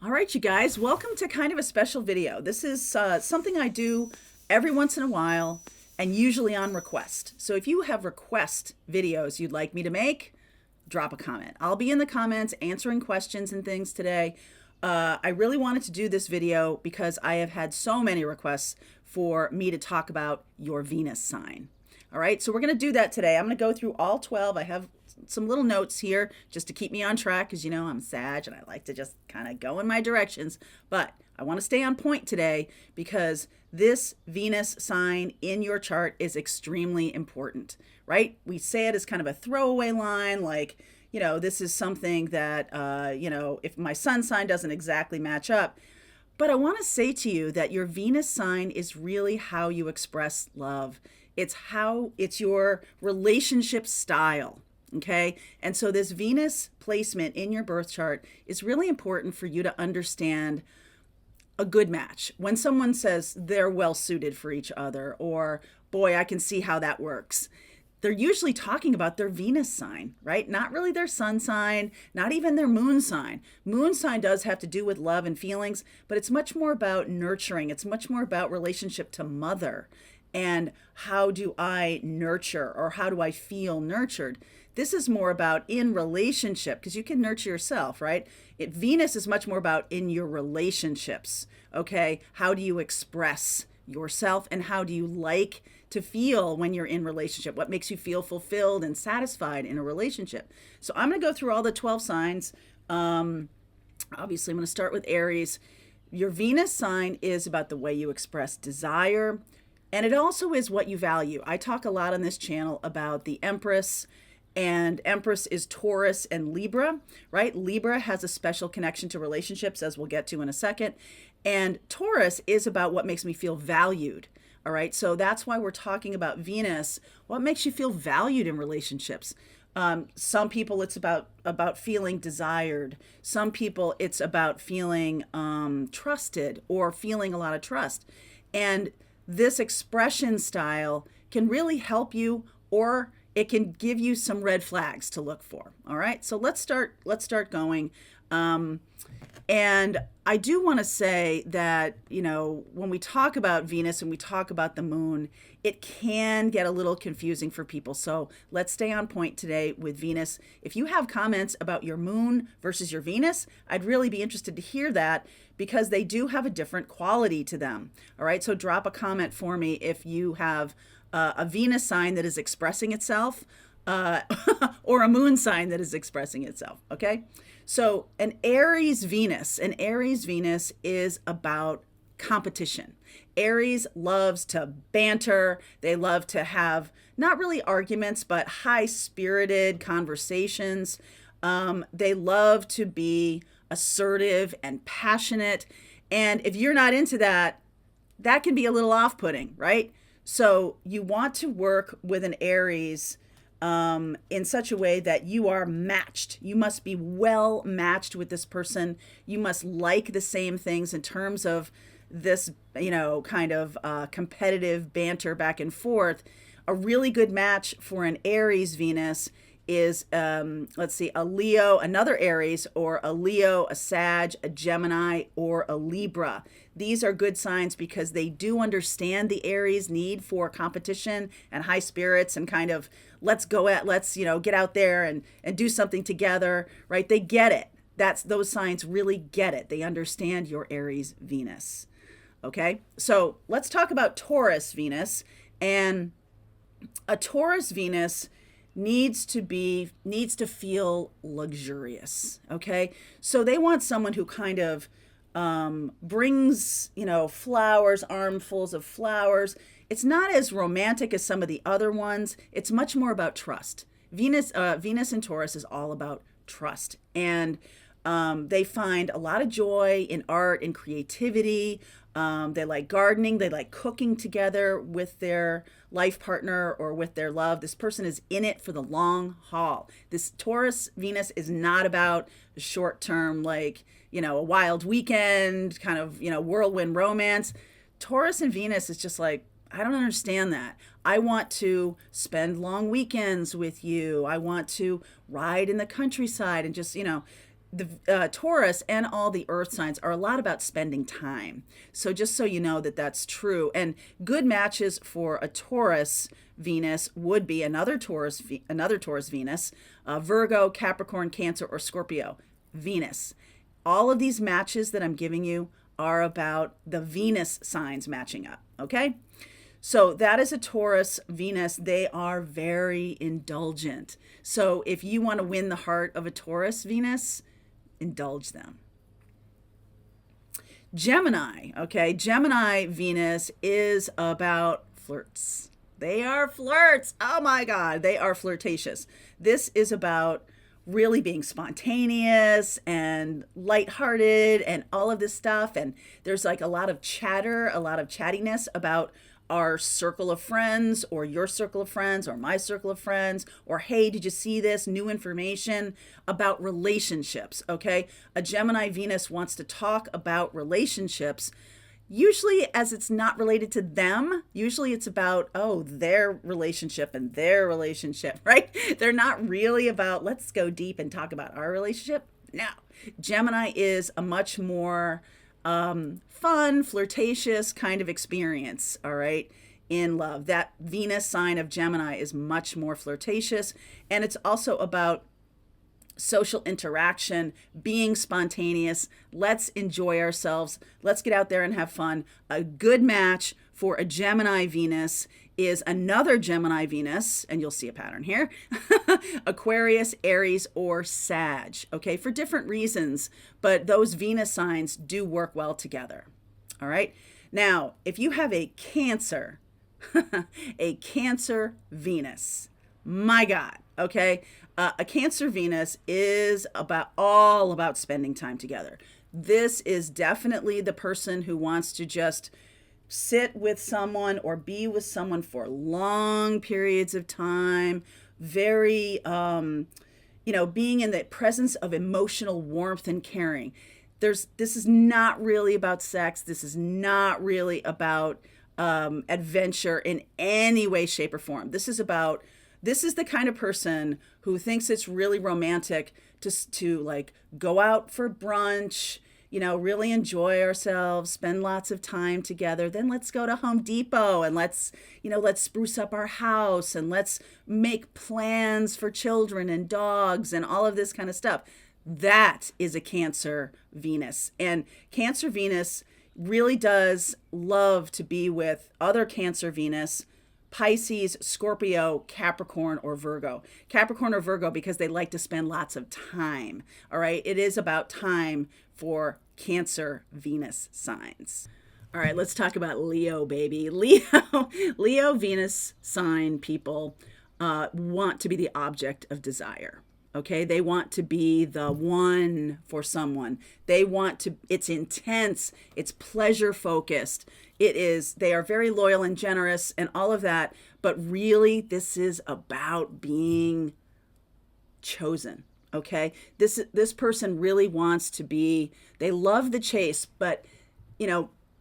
All right, you guys, welcome to kind of a special video. This is something I do every once in a while and usually on request. So if you have request videos you'd like me to make, drop a comment. I'll be in the comments answering questions and things today. I really wanted to do this video because I have had so many requests for me to talk about your Venus sign. All right, so we're going to do that today. I'm going to go through all 12. I have some little notes here just to keep me on track because, you know, I'm Sag and I like to just kind of go in my directions. But I want to stay on point today because this Venus sign in your chart is extremely important, right? We say it as kind of a throwaway line, like, you know, this is something that, if my sun sign doesn't exactly match up. But I want to say to you that your Venus sign is really how you express love. It's your relationship style. Okay. And so this Venus placement in your birth chart is really important for you to understand a good match. When someone says they're well suited for each other, or boy, I can see how that works, they're usually talking about their Venus sign, right? Not really their sun sign, not even their moon sign. Moon sign does have to do with love and feelings, but it's much more about nurturing. It's much more about relationship to mother and how do I nurture, or how do I feel nurtured? This is more about in relationship, because you can nurture yourself, right? Venus is much more about in your relationships, okay? How do you express yourself and how do you like to feel when you're in relationship? What makes you feel fulfilled and satisfied in a relationship? So I'm going to go through all the 12 signs. Obviously, I'm going to start with Aries. Your Venus sign is about the way you express desire, and it also is what you value. I talk a lot on this channel about the Empress, and Empress is Taurus and Libra, right? Libra has a special connection to relationships, as we'll get to in a second. And Taurus is about what makes me feel valued. All right. So that's why we're talking about Venus. What makes you feel valued in relationships? Some people it's about feeling desired. Some people it's about feeling trusted or feeling a lot of trust. And this expression style can really help you, or it can give you some red flags to look for. All right. So let's start going. And I do want to say that, you know, when we talk about Venus and we talk about the moon, it can get a little confusing for people. So let's stay on point today with Venus. If you have comments about your moon versus your Venus, I'd really be interested to hear that because they do have a different quality to them. All right. So drop a comment for me if you have a Venus sign that is expressing itself or a moon sign that is expressing itself. Okay. So an Aries Venus is about competition. Aries loves to banter. They love to have not really arguments, but high-spirited conversations. They love to be assertive and passionate. And if you're not into that, that can be a little off-putting, right? So you want to work with an Aries in such a way that you are matched. You must be well matched with this person. You must like the same things in terms of this, you know, kind of competitive banter back and forth. A really good match for an Aries Venus is, let's see, a Leo, another Aries, or a Leo, a Sag, a Gemini, or a Libra. These are good signs because they do understand the Aries need for competition and high spirits and kind of let's get out there and do something together, right? They get it. Those signs really get it. They understand your Aries Venus. Okay. So let's talk about Taurus Venus. And a Taurus Venus needs to feel luxurious. Okay. So they want someone who kind of brings, flowers, armfuls of flowers. It's not as romantic as some of the other ones. It's much more about trust. Venus in Taurus is all about trust. And they find a lot of joy in art and creativity. They like gardening. They like cooking together with their life partner or with their love. This person is in it for the long haul. This Taurus Venus is not about short term, a wild weekend, kind of, whirlwind romance. Taurus and Venus is just like, I don't understand that. I want to spend long weekends with you. I want to ride in the countryside and just, the Taurus and all the earth signs are a lot about spending time. So just so you know that that's true. And good matches for a Taurus Venus would be another Taurus Venus, Virgo, Capricorn, Cancer, or Scorpio Venus. All of these matches that I'm giving you are about the Venus signs matching up, okay? So that is a Taurus Venus. They are very indulgent. So if you want to win the heart of a Taurus Venus, indulge them. Gemini, okay? Gemini Venus is about flirts. They are flirts. Oh my God, they are flirtatious. This is about really being spontaneous and lighthearted and all of this stuff. And there's like a lot of chatter, a lot of chattiness about our circle of friends or your circle of friends or my circle of friends, or hey, did you see this new information about relationships? Okay, a Gemini Venus wants to talk about relationships, usually as it's not related to them. Usually it's about, oh, their relationship and their relationship, right? They're not really about, let's go deep and talk about our relationship. No, Gemini is a much more fun, flirtatious kind of experience, all right, in love. That Venus sign of Gemini is much more flirtatious, and it's also about social interaction, being spontaneous. Let's enjoy ourselves. Let's get out there and have fun. A good match for a Gemini Venus is another Gemini Venus, and you'll see a pattern here, Aquarius, Aries, or Sag, okay, for different reasons, but those Venus signs do work well together, all right? Now, if you have a Cancer, a Cancer Venus, my God, okay, a Cancer Venus is all about spending time together. This is definitely the person who wants to just sit with someone or be with someone for long periods of time, very, being in the presence of emotional warmth and caring. This is not really about sex. This is not really about adventure in any way, shape, or form. This is the kind of person who thinks it's really romantic to like go out for brunch, really enjoy ourselves, spend lots of time together. Then let's go to Home Depot and let's spruce up our house and let's make plans for children and dogs and all of this kind of stuff. That is a Cancer Venus. And Cancer Venus really does love to be with other Cancer Venus, Pisces, Scorpio, Capricorn, or Virgo. Capricorn or Virgo because they like to spend lots of time, all right? It is about time for Cancer Venus signs. All right, let's talk about Leo, baby. Leo Venus sign people want to be the object of desire. Okay, they want to be the one for someone. It's intense, it's pleasure focused. They are very loyal and generous and all of that, but really this is about being chosen. Okay, this person really wants to be, they love the chase, but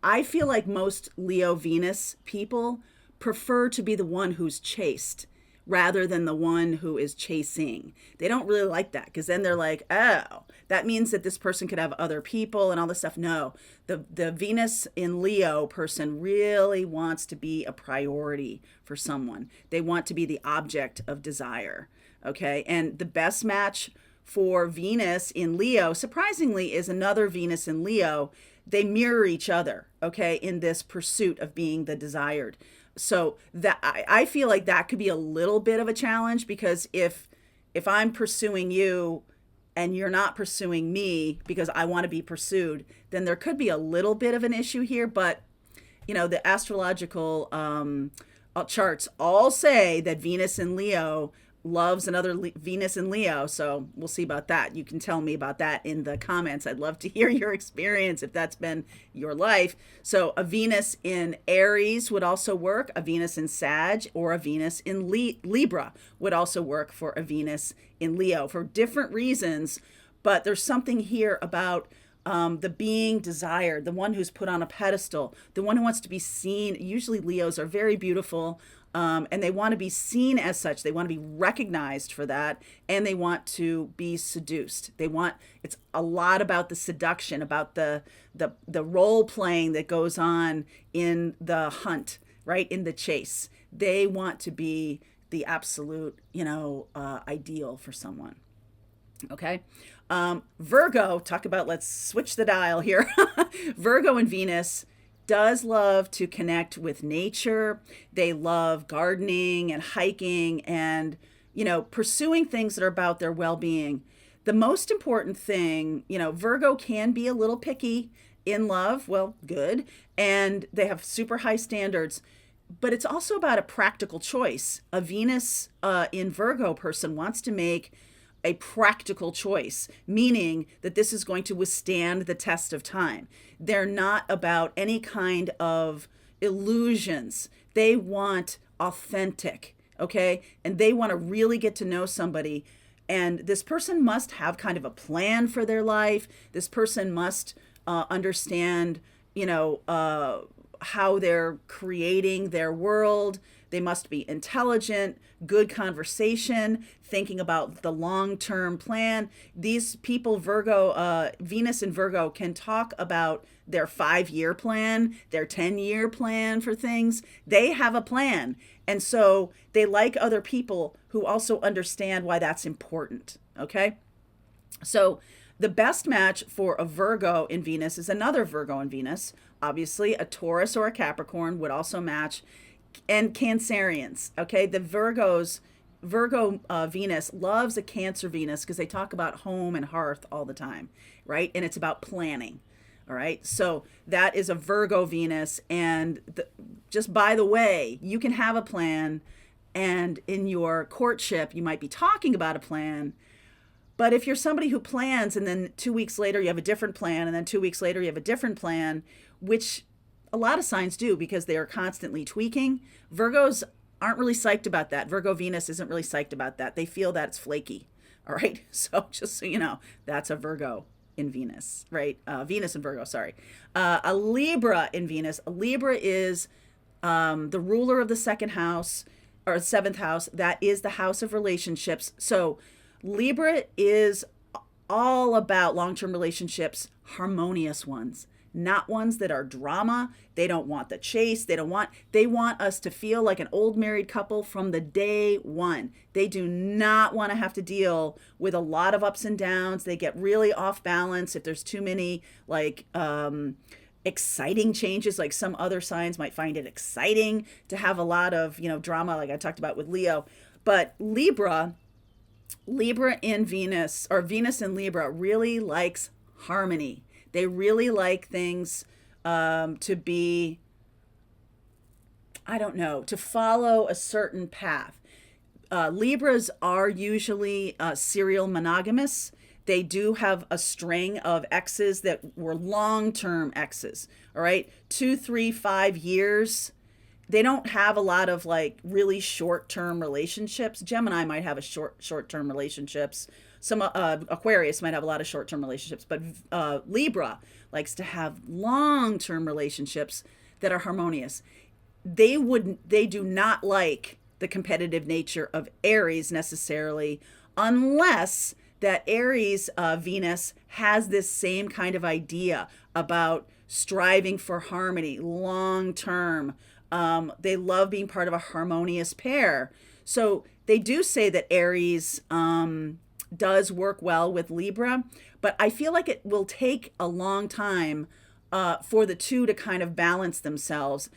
I feel like most Leo Venus people prefer to be the one who's chased rather than the one who is chasing. They don't really like that because then they're like, oh, that means that this person could have other people and all this stuff. No, the Venus in Leo person really wants to be a priority for someone. They want to be the object of desire, okay? And the best match for Venus in Leo, surprisingly, is another Venus in Leo. They mirror each other, okay, in this pursuit of being the desired. So that I feel like that could be a little bit of a challenge because if I'm pursuing you and you're not pursuing me because I want to be pursued, then there could be a little bit of an issue here. But, the astrological charts all say that Venus in Leo loves another Venus in Leo. So we'll see about that. You can tell me about that in the comments. I'd love to hear your experience if that's been your life. So a Venus in Aries would also work. A Venus in Sag or a Venus in Libra would also work for a Venus in Leo for different reasons. But there's something here about the being desired, the one who's put on a pedestal, the one who wants to be seen. Usually Leos are very beautiful. And they want to be seen as such. They want to be recognized for that, and they want to be seduced. It's a lot about the seduction, about the role playing that goes on in the hunt, right? In the chase. They want to be the absolute, ideal for someone. Okay. Virgo, let's switch the dial here. Virgo and Venus does love to connect with nature. They love gardening and hiking and, pursuing things that are about their well-being. The most important thing, Virgo can be a little picky in love. Well, good. And they have super high standards. But it's also about a practical choice. A Venus in Virgo person wants to make a practical choice, meaning that this is going to withstand the test of time. They're not about any kind of illusions. They want authentic, okay? And they want to really get to know somebody. And this person must have kind of a plan for their life. This person must understand, how they're creating their world. They must be intelligent, good conversation, thinking about the long-term plan. These people, Venus and Virgo, can talk about their 5-year plan, their 10-year plan for things. They have a plan. And so they like other people who also understand why that's important. Okay? So the best match for a Virgo in Venus is another Virgo in Venus. Obviously, a Taurus or a Capricorn would also match. And Cancerians, okay? The Virgo Venus loves a Cancer Venus because they talk about home and hearth all the time, right? And it's about planning, all right? So that is a Virgo Venus. And just by the way, you can have a plan, and in your courtship, you might be talking about a plan. But if you're somebody who plans and then 2 weeks later you have a different plan, and then 2 weeks later you have a different plan, which a lot of signs do because they are constantly tweaking. Virgos aren't really psyched about that. Virgo Venus isn't really psyched about that. They feel that it's flaky. All right. So just so you know, that's a Virgo in Venus, right? Venus and Virgo, sorry. A Libra in Venus. A Libra is the ruler of the second house or seventh house. That is the house of relationships. So Libra is all about long-term relationships, harmonious ones. Not ones that are drama. They don't want the chase. They want us to feel like an old married couple from the day one. They do not want to have to deal with a lot of ups and downs. They get really off balance if there's too many exciting changes. Like some other signs might find it exciting to have a lot of, drama, like I talked about with Leo. But Libra in Venus, or Venus in Libra, really likes harmony. They really like things to be, to follow a certain path. Libras are usually serial monogamous. They do have a string of exes that were long-term exes, all right? 2, 3, 5 years. They don't have a lot of really short-term relationships. Gemini might have a short-term relationships. Some Aquarius might have a lot of short-term relationships, but Libra likes to have long-term relationships that are harmonious. They do not like the competitive nature of Aries necessarily, unless that Aries Venus has this same kind of idea about striving for harmony long-term. They love being part of a harmonious pair. So they do say that Aries does work well with Libra, but I feel like it will take a long time for the two to kind of balance themselves.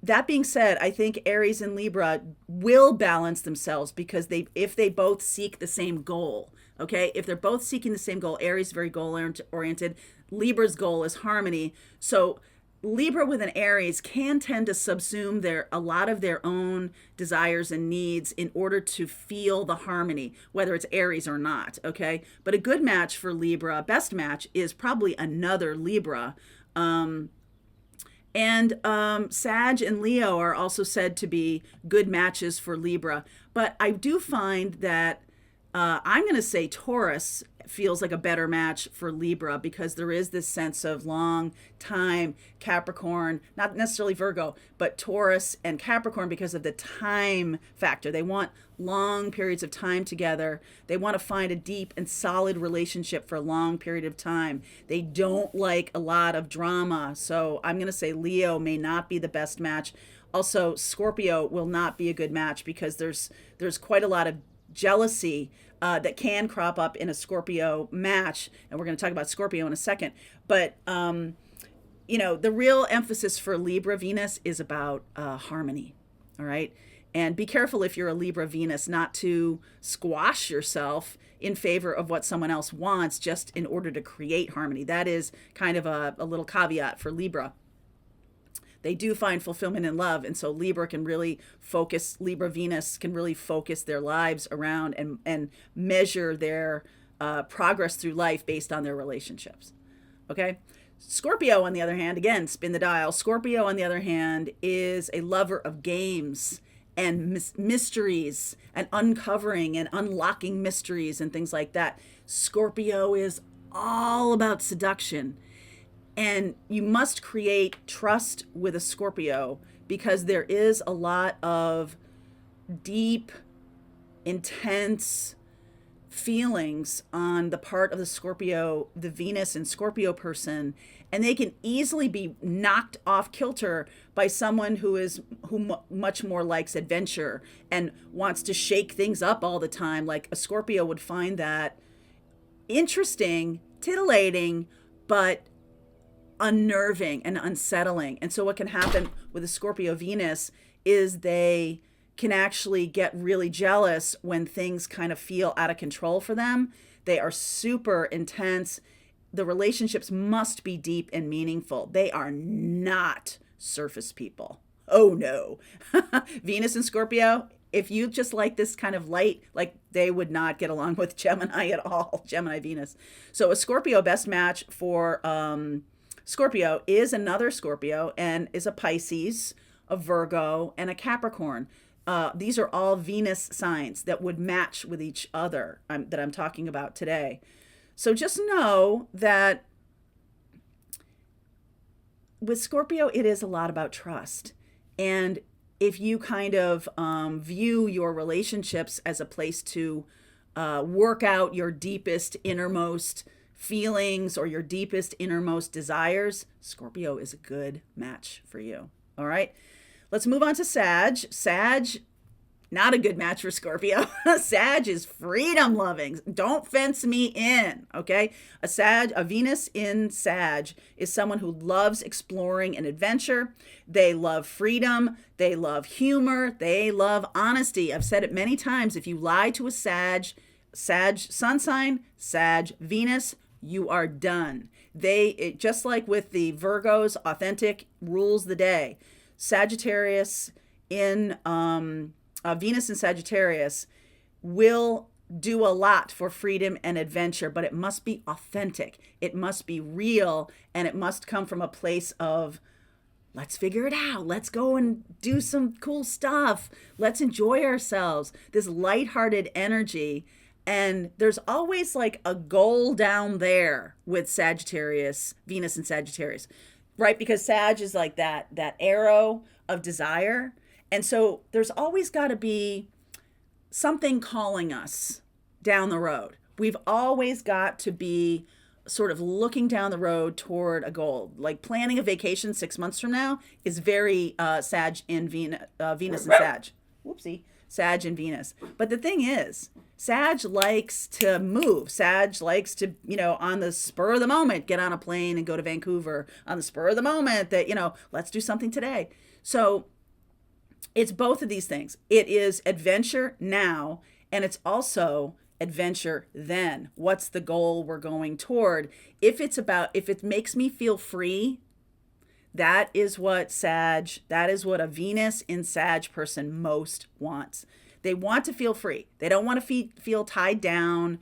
That being said, I think Aries and Libra will balance themselves because if they both seek the same goal, okay? If they're both seeking the same goal, Aries is very goal-oriented, Libra's goal is harmony. So Libra with an Aries can tend to subsume a lot of their own desires and needs in order to feel the harmony, whether it's Aries or not, okay? But a good match for Libra, best match, is probably another Libra. Sag and Leo are also said to be good matches for Libra. But I do find that I'm going to say Taurus feels like a better match for Libra because there is this sense of long time. Capricorn, not necessarily Virgo, but Taurus and Capricorn because of the time factor. They want long periods of time together. They want to find a deep and solid relationship for a long period of time. They don't like a lot of drama. So I'm going to say Leo may not be the best match. Also, Scorpio will not be a good match because there's quite a lot of jealousy that can crop up in a Scorpio match, and we're going to talk about Scorpio in a second. But the real emphasis for Libra Venus is about harmony. All right, and be careful if you're a Libra Venus not to squash yourself in favor of what someone else wants just in order to create harmony. That is kind of a little caveat for Libra. They do find fulfillment in love. And so Libra Venus can really focus their lives around and measure their progress through life based on their relationships. Okay. Scorpio, on the other hand, again, spin the dial. Scorpio, on the other hand, is a lover of games and mysteries and uncovering and unlocking mysteries and things like that. Scorpio is all about seduction. And you must create trust with a Scorpio because there is a lot of deep, intense feelings on the part of the Venus and Scorpio person. And they can easily be knocked off kilter by someone who much more likes adventure and wants to shake things up all the time. Like a Scorpio would find that interesting, titillating, but unnerving and unsettling. And so what can happen with a Scorpio Venus is they can actually get really jealous when things kind of feel out of control for them. They are super intense. The relationships must be deep and meaningful. They are not surface people. Oh no. Venus and Scorpio, if you just like this kind of light, like they would not get along with Gemini at all. Gemini Venus. So a Scorpio best match for Scorpio is another Scorpio and is a Pisces, a Virgo, and a Capricorn. These are all Venus signs that would match with each other that I'm talking about today. So just know that with Scorpio, it is a lot about trust. And if you kind of view your relationships as a place to work out your deepest, innermost feelings or your deepest innermost desires, Scorpio is a good match for you. All right, let's move on to Sag. Not a good match for Scorpio. Sag is freedom loving. Don't fence me in. Okay, a Venus in Sag is someone who loves exploring and adventure. They love freedom. They love humor. They love honesty. I've said it many times. If you lie to a Sag sun sign, Sag Venus, you are done. Just like with the Virgos, authentic rules the day. Sagittarius in Venus in Sagittarius will do a lot for freedom and adventure, but it must be authentic. It must be real, and it must come from a place of, let's figure it out. Let's go and do some cool stuff. Let's enjoy ourselves. This lighthearted energy. And there's always like a goal down there with Sagittarius, Venus and Sagittarius, right? Because Sag is like that arrow of desire. And so there's always got to be something calling us down the road. We've always got to be sort of looking down the road toward a goal. Like planning a vacation 6 months from now is very Sag in Venus and Sag. Whoopsie. Sag and Venus. But the thing is, Sag likes to move. Sag likes to, on the spur of the moment, get on a plane and go to Vancouver. On the spur of the moment that, let's do something today. So it's both of these things. It is adventure now, and it's also adventure then. What's the goal we're going toward? If it makes me feel free, that is what a Venus in Sag person most wants. They want to feel free. They don't want to feel tied down.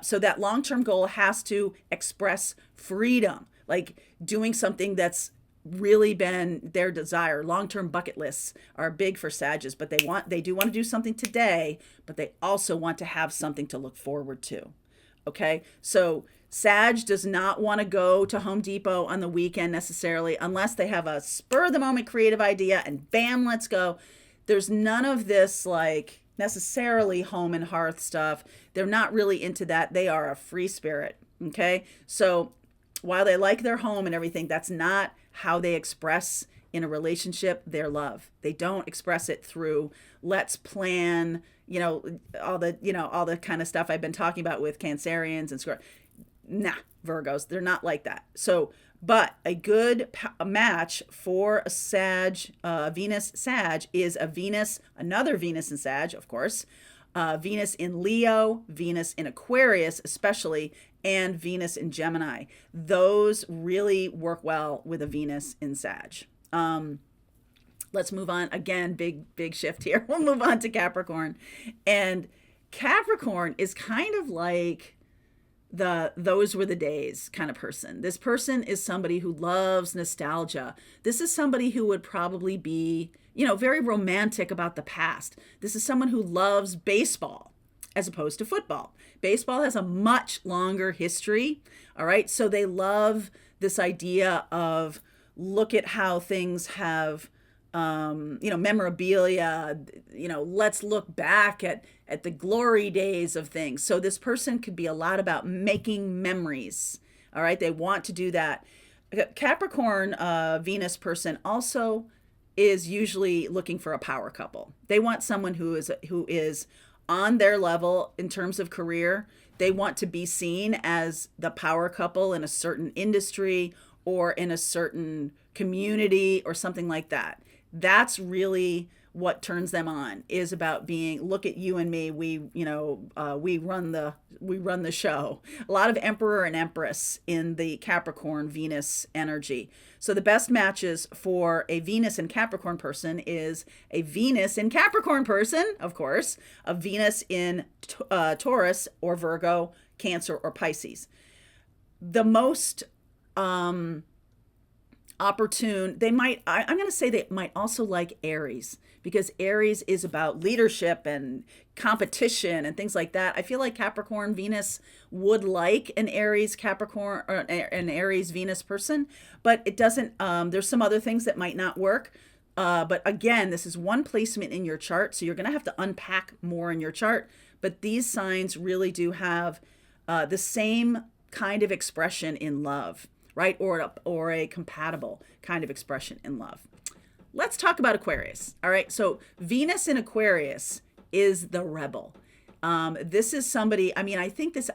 So that long-term goal has to express freedom, like doing something that's really been their desire. Long-term bucket lists are big for Sagittarius, but they do want to do something today, but they also want to have something to look forward to. Okay, so Sag does not want to go to Home Depot on the weekend necessarily, unless they have a spur of the moment creative idea and bam, let's go. There's none of this like necessarily home and hearth stuff. They're not really into that. They are a free spirit. Okay, so while they like their home and everything, that's not how they express in a relationship their love. They don't express it through let's plan, all the kind of stuff I've been talking about with Cancerians and Scorpio. Nah, Virgos, they're not like that. So, but a good match for a Sag, Venus Sag is another Venus in Sag, of course, Venus in Leo, Venus in Aquarius, especially, and Venus in Gemini. Those really work well with a Venus in Sag. Let's move on. Again, big shift here. We'll move on to Capricorn. And Capricorn is kind of like those were the days kind of person. This person is somebody who loves nostalgia. This is somebody who would probably be, very romantic about the past. This is someone who loves baseball as opposed to football. Baseball has a much longer history. All right. So they love this idea of look at how things have, memorabilia, let's look back at the glory days of things. So this person could be a lot about making memories. All right. They want to do that. Capricorn Venus person also is usually looking for a power couple. They want someone who is on their level in terms of career. They want to be seen as the power couple in a certain industry or in a certain community or something like that. That's really what turns them on, is about being, look at you and me, we run the show. A lot of emperor and empress in the Capricorn Venus energy. So the best matches for a Venus in Capricorn person is a Venus in Capricorn person, of course, a Venus in Taurus or Virgo, Cancer or Pisces. The most opportune, I'm going to say they might also like Aries, because Aries is about leadership and competition and things like that. I feel like Capricorn Venus would like an Aries Capricorn or an Aries Venus person, but it doesn't, there's some other things that might not work. But again, this is one placement in your chart, so you're going to have to unpack more in your chart. But these signs really do have the same kind of expression in love, right? Or a compatible kind of expression in love. Let's talk about Aquarius. All right. So Venus in Aquarius is the rebel. This is somebody, I think this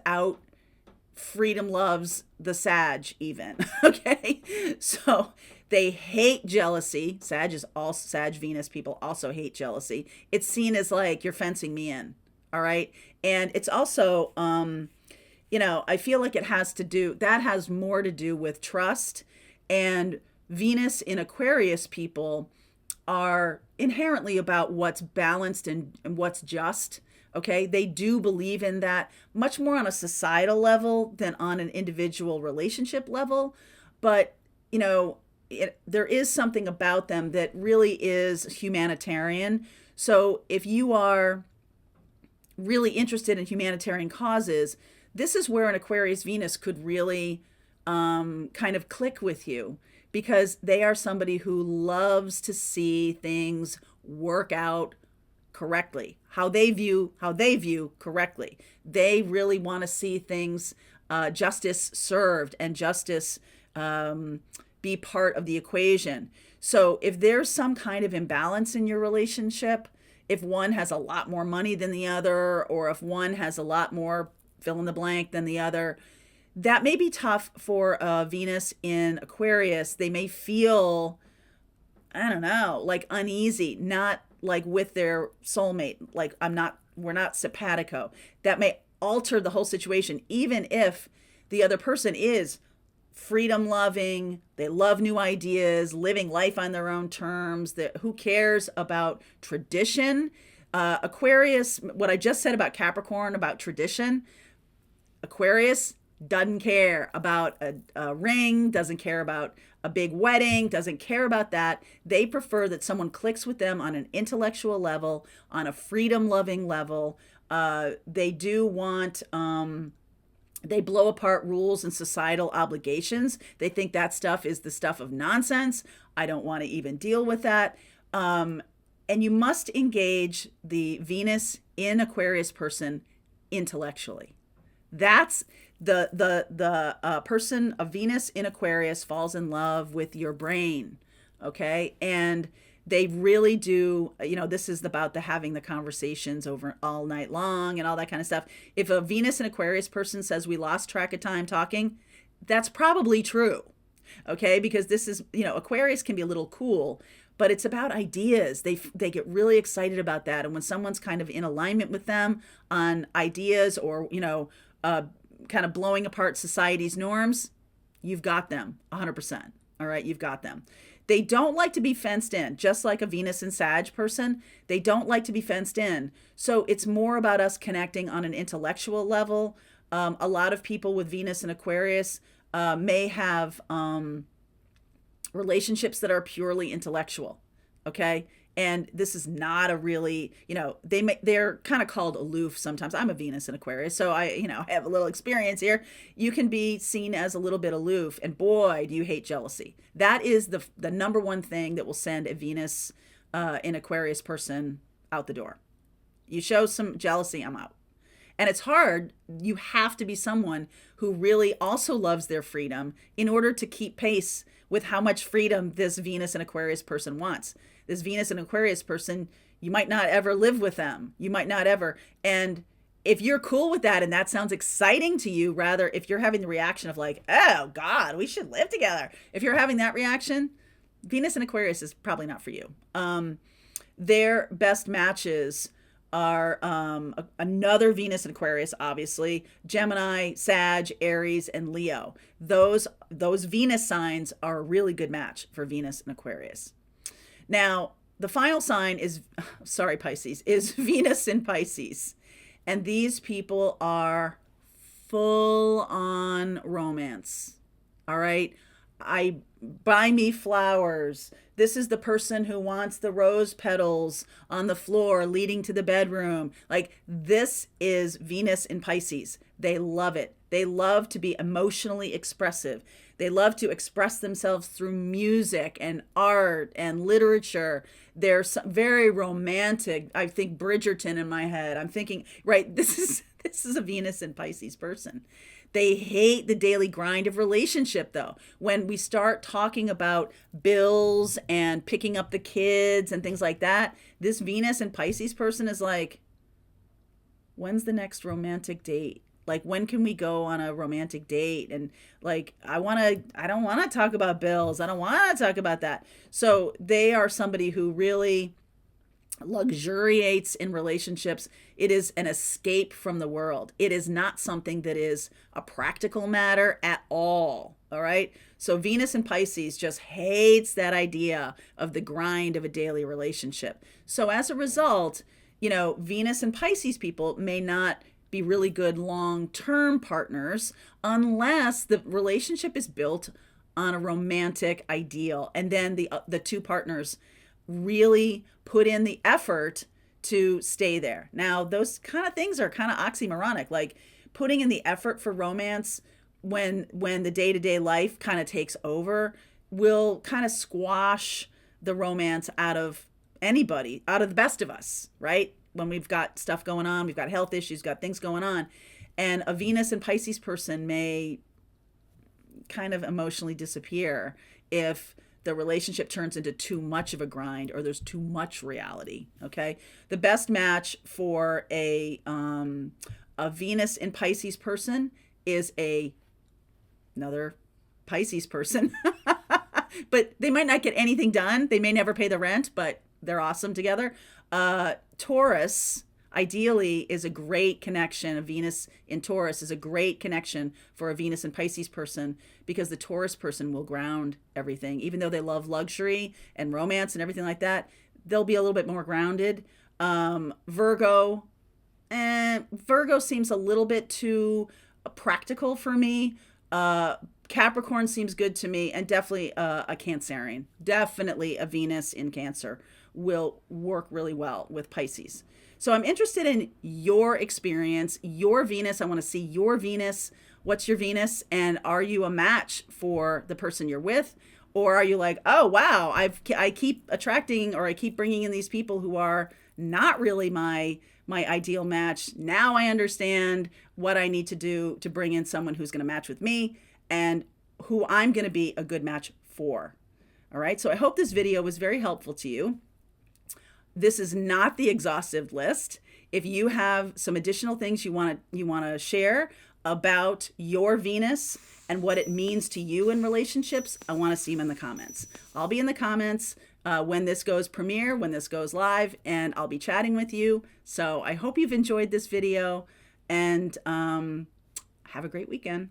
freedom loves the Sag even. Okay. So they hate jealousy. Sag Venus people also hate jealousy. It's seen as like, you're fencing me in. All right. And it's also, I feel like that has more to do with trust. And Venus in Aquarius people are inherently about what's balanced and what's just. Okay. They do believe in that much more on a societal level than on an individual relationship level. But, there is something about them that really is humanitarian. So if you are really interested in humanitarian causes, this is where an Aquarius Venus could really kind of click with you, because they are somebody who loves to see things work out correctly, how they view correctly. They really want to see things, justice served and justice be part of the equation. So if there's some kind of imbalance in your relationship, if one has a lot more money than the other, or if one has a lot more fill in the blank than the other, that may be tough for Venus in Aquarius. They may feel, like uneasy, not like with their soulmate. Like we're not simpatico. That may alter the whole situation, even if the other person is freedom loving, they love new ideas, living life on their own terms. Who cares about tradition? Aquarius, what I just said about Capricorn, about tradition, Aquarius doesn't care about a ring, doesn't care about a big wedding, doesn't care about that. They prefer that someone clicks with them on an intellectual level, on a freedom loving level. They do want, they blow apart rules and societal obligations. They think that stuff is the stuff of nonsense. I don't want to even deal with that. And you must engage the Venus in Aquarius person intellectually. That's the person of Venus in Aquarius falls in love with your brain, okay? And they really do, this is about the having the conversations over all night long and all that kind of stuff. If a Venus and Aquarius person says we lost track of time talking, that's probably true, okay? Because this is, Aquarius can be a little cool, but it's about ideas. They get really excited about that. And when someone's kind of in alignment with them on ideas or, kind of blowing apart society's norms, you've got them 100%. All right, you've got them. They don't like to be fenced in, just like a Venus and Sag person. They don't like to be fenced in. So it's more about us connecting on an intellectual level. A lot of people with Venus and Aquarius may have relationships that are purely intellectual. Okay. And this is not a really, they're kind of called aloof sometimes. I'm a Venus in Aquarius, so I have a little experience here. You can be seen as a little bit aloof, and boy, do you hate jealousy. That is the number one thing that will send a Venus in Aquarius person out the door. You show some jealousy, I'm out. And it's hard. You have to be someone who really also loves their freedom in order to keep pace with how much freedom this Venus and Aquarius person wants. This Venus and Aquarius person, you might not ever live with them. You might not ever. And if you're cool with that and that sounds exciting to you, rather, if you're having the reaction of like, oh God, we should live together. If you're having that reaction, Venus and Aquarius is probably not for you. Their best matches are another Venus and Aquarius, obviously, Gemini, Sag, Aries, and Leo. Those Venus signs are a really good match for Venus and Aquarius. Now, the final sign is, Pisces, is Venus in Pisces. And these people are full on romance. All right. Buy me flowers. This is the person who wants the rose petals on the floor leading to the bedroom. Like, this is Venus in Pisces. They love it. They love to be emotionally expressive. They love to express themselves through music and art and literature. They're very romantic. I think Bridgerton in my head. I'm thinking, right, this is a Venus in Pisces person. They hate the daily grind of relationship, though. When we start talking about bills and picking up the kids and things like that, this Venus and Pisces person is like, when's the next romantic date? Like, when can we go on a romantic date? And like, I don't want to talk about bills. I don't want to talk about that. So they are somebody who really luxuriates in relationships. It is an escape from the world. It is not something that is a practical matter at all. All right. So Venus in Pisces just hates that idea of the grind of a daily relationship. So as a result, Venus and Pisces people may not be really good long-term partners unless the relationship is built on a romantic ideal. And then the two partners really put in the effort to stay there. Now, those kind of things are kind of oxymoronic, like putting in the effort for romance when the day-to-day life kind of takes over will kind of squash the romance out of anybody, out of the best of us, right? When we've got stuff going on, we've got health issues, got things going on. And a Venus and Pisces person may kind of emotionally disappear if the relationship turns into too much of a grind or there's too much reality. Okay. The best match for a Venus in Pisces person is another Pisces person, but they might not get anything done. They may never pay the rent, but they're awesome together. Taurus ideally is a great connection. A Venus in Taurus is a great connection for a Venus and Pisces person because the Taurus person will ground everything. Even though they love luxury and romance and everything like that, they'll be a little bit more grounded. Virgo seems a little bit too practical for me. Capricorn seems good to me, and definitely a Cancerian. Definitely a Venus in Cancer will work really well with Pisces. So I'm interested in your experience, your Venus. I want to see your Venus. What's your Venus? And are you a match for the person you're with? Or are you like, oh, wow, I keep attracting, or I keep bringing in these people who are not really my ideal match. Now I understand what I need to do to bring in someone who's going to match with me and who I'm going to be a good match for. All right. So I hope this video was very helpful to you. This is not the exhaustive list. If you have some additional things you want to share about your Venus and what it means to you in relationships, I want to see them in the comments. I'll be in the comments when this goes premiere, when this goes live, and I'll be chatting with you. So I hope you've enjoyed this video, and have a great weekend.